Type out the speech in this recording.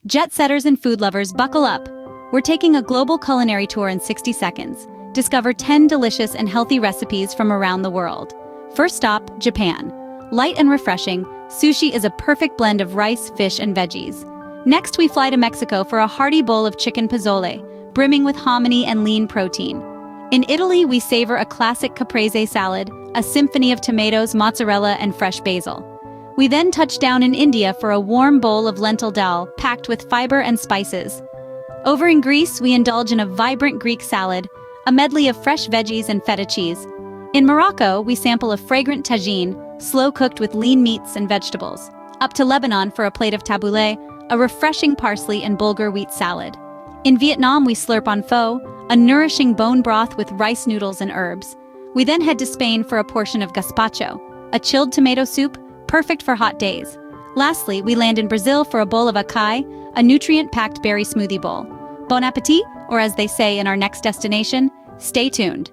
Jet setters and food lovers, buckle up. We're taking a global culinary tour in 60 seconds. Discover 10 delicious and healthy recipes from around the world. First stop, Japan. Light and refreshing, sushi is a perfect blend of rice, fish, and veggies. Next, we fly to Mexico for a hearty bowl of chicken pozole, brimming with hominy and lean protein. In Italy, we savor a classic caprese salad, a symphony of tomatoes, mozzarella, and fresh basil. We then touch down in India for a warm bowl of lentil dal, packed with fiber and spices. Over in Greece, we indulge in a vibrant Greek salad, a medley of fresh veggies and feta cheese. In Morocco, we sample a fragrant tagine, slow-cooked with lean meats and vegetables. Up to Lebanon for a plate of tabouleh, a refreshing parsley and bulgur wheat salad. In Vietnam, we slurp on pho, a nourishing bone broth with rice noodles and herbs. We then head to Spain for a portion of gazpacho, a chilled tomato soup, perfect for hot days. Lastly, we land in Brazil for a bowl of acai, a nutrient-packed berry smoothie bowl. Bon appétit, or as they say in our next destination, stay tuned.